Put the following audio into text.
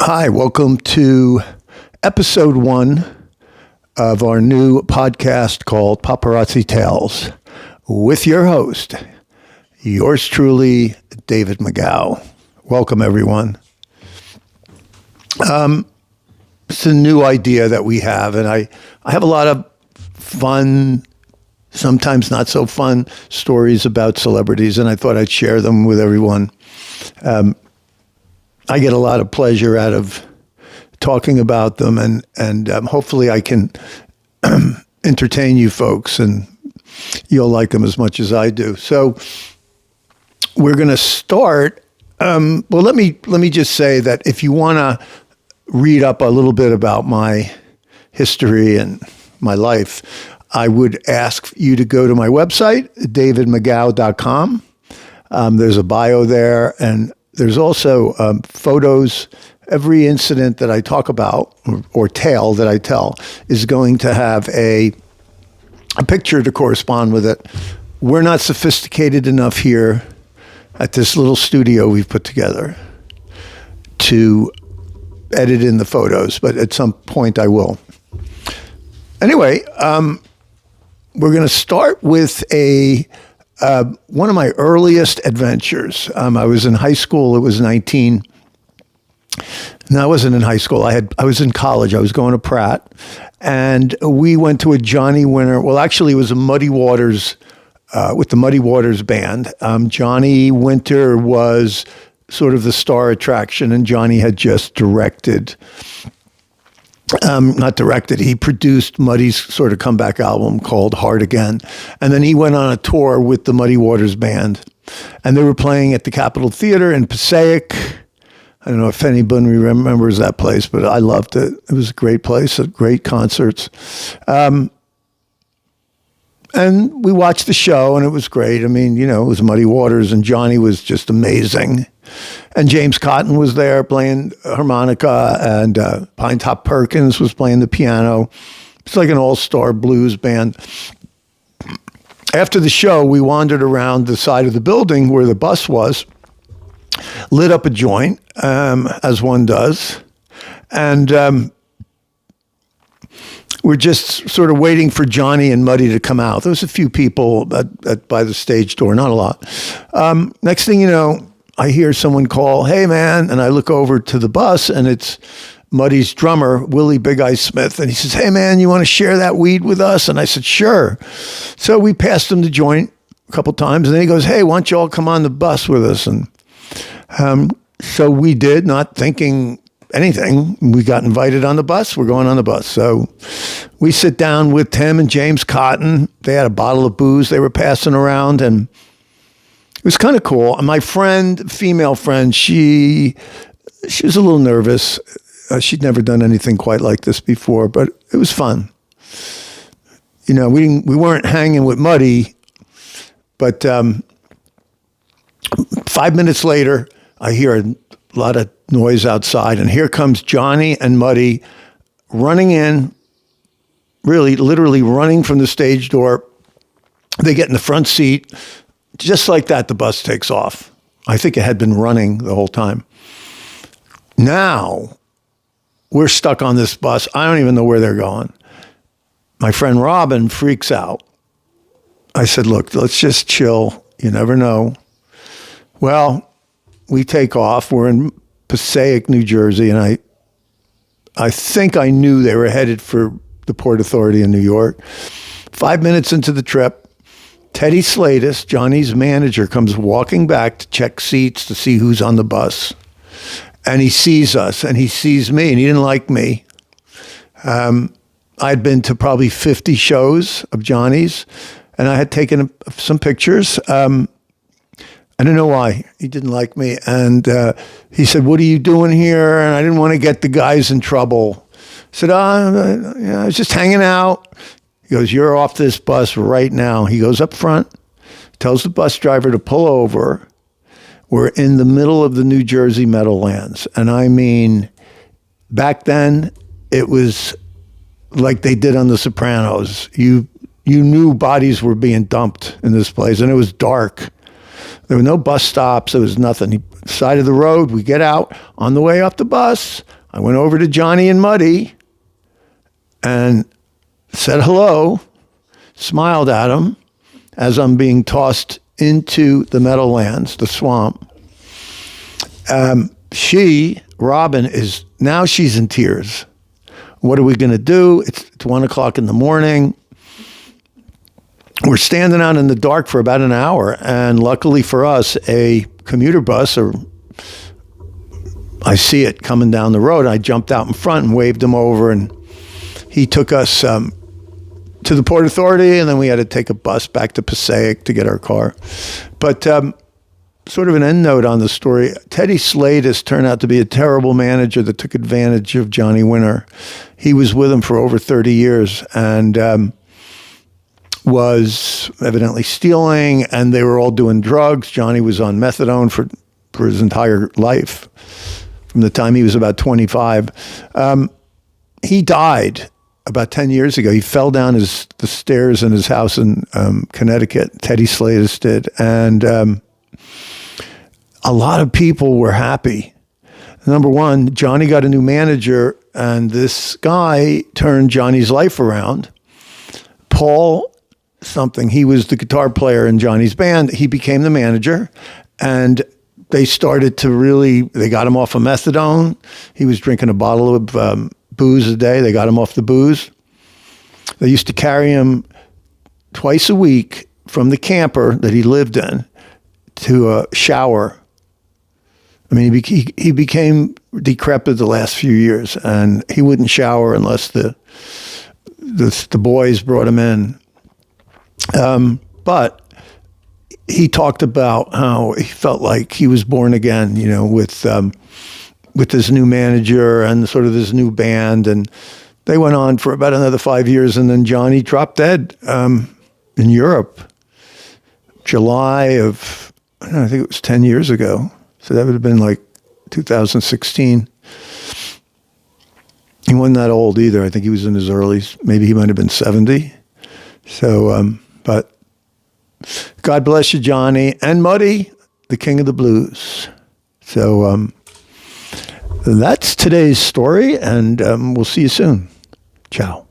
Hi, welcome to episode 1 of our new podcast called Paparazzi Tales with your host, yours truly, David McGow. Welcome, everyone. It's a new idea that we have, and I have a lot of fun, sometimes not so fun stories about celebrities, and I thought I'd share them with everyone. I get a lot of pleasure out of talking about them, and hopefully I can entertain you folks, and you'll like them as much as I do. So we're going to start. Well, let me just say that if you want to read up a little bit about my history and my life, I would ask you to go to my website, davidmcgow.com. There's a bio there, and there's also photos. Every incident that I talk about or tale that I tell is going to have a picture to correspond with it. We're not sophisticated enough here at this little studio we've put together to edit in the photos, but at some point I will. Anyway, we're going to start with one of my earliest adventures. I was in high school. It was 19. No, I wasn't in high school. I was in college. I was going to Pratt, and we went to a Johnny Winter. Well, actually, it was a Muddy Waters with the Muddy Waters band. Johnny Winter was sort of the star attraction, and Johnny had just directed. Not directed, he produced Muddy's sort of comeback album called Hard Again. And then he went on a tour with the Muddy Waters band. And they were playing at the Capitol Theater in Passaic. I don't know if anybody remembers that place, but I loved it. It was a great place, great concerts. And we watched the show, and it was great. I mean, you know, it was Muddy Waters, and Johnny was just amazing. And James Cotton was there playing harmonica, and Pinetop Perkins was playing the piano. It's like an all-star blues band. After the show, we wandered around the side of the building where the bus was, lit up a joint, as one does, and we're just sort of waiting for Johnny and Muddy to come out. There was a few people by the stage door, not a lot. Next thing you know, I hear someone call, "Hey, man," and I look over to the bus, and it's Muddy's drummer, Willie Big Eye Smith, and he says, "Hey, man, you want to share that weed with us?" And I said, "Sure." So we passed him the joint a couple times, and then he goes, "Hey, why don't you all come on the bus with us?" And so we did, not thinking anything. We got invited on the bus. We're going on the bus. So we sit down with Tim and James Cotton. They had a bottle of booze they were passing around, and it was kind of cool. And my friend, female friend, she was a little nervous. She'd never done anything quite like this before, but it was fun. You know, we weren't hanging with Muddy, but 5 minutes later, I hear a lot of noise outside, and here comes Johnny and Muddy running in, really, literally running from the stage door. They get in the front seat. Just like that, the bus takes off. I think it had been running the whole time. Now, we're stuck on this bus. I don't even know where they're going. My friend Robin freaks out. I said, "Look, let's just chill. You never know." Well, we take off. We're in Passaic, New Jersey, and I think I knew they were headed for the Port Authority in New York. 5 minutes into the trip, Teddy Slatus, Johnny's manager, comes walking back to check seats to see who's on the bus. And he sees us, and he sees me, and he didn't like me. I'd been to probably 50 shows of Johnny's, and I had taken some pictures. I don't know why he didn't like me. And he said, "What are you doing here?" And I didn't want to get the guys in trouble. I said, I was just hanging out. He goes, "You're off this bus right now." He goes up front, tells the bus driver to pull over. We're in the middle of the New Jersey Meadowlands. And I mean, back then, it was like they did on The Sopranos. You knew bodies were being dumped in this place, and it was dark. There were no bus stops. There was nothing. Side of the road, we get out. On the way up the bus, I went over to Johnny and Muddy and said hello, smiled at him as I'm being tossed into the Meadowlands, the swamp. Robin, she's in tears. What are we going to do? It's 1 o'clock in the morning. We're standing out in the dark for about an hour, and luckily for us, a commuter bus, I see it coming down the road. I jumped out in front and waved him over, and he took us to the Port Authority, and then we had to take a bus back to Passaic to get our car. But sort of an end note on the story, Teddy Slatus turned out to be a terrible manager that took advantage of Johnny Winter. He was with him for over 30 years and was evidently stealing, and they were all doing drugs. Johnny was on methadone for his entire life, from the time he was about 25. He died about 10 years ago. He fell down the stairs in his house in Connecticut. Teddy Slatus did. And a lot of people were happy. Number one, Johnny got a new manager, and this guy turned Johnny's life around. Paul something, he was the guitar player in Johnny's band. He became the manager, and they started to they got him off of methadone. He was drinking a bottle of booze a day. They got him off the booze. They used to carry him twice a week from the camper that he lived in to a shower. I mean, he became decrepit the last few years, and he wouldn't shower unless the boys brought him in. But he talked about how he felt like he was born again, with this new manager and sort of this new band. And they went on for about another 5 years, and then Johnny dropped dead in Europe, July of, I think it was 10 years ago. So that would have been like 2016. He wasn't that old either. I think he was in his earlies. Maybe he might have been 70. So, but God bless you, Johnny. And Muddy, the king of the blues. So that's today's story, and we'll see you soon. Ciao.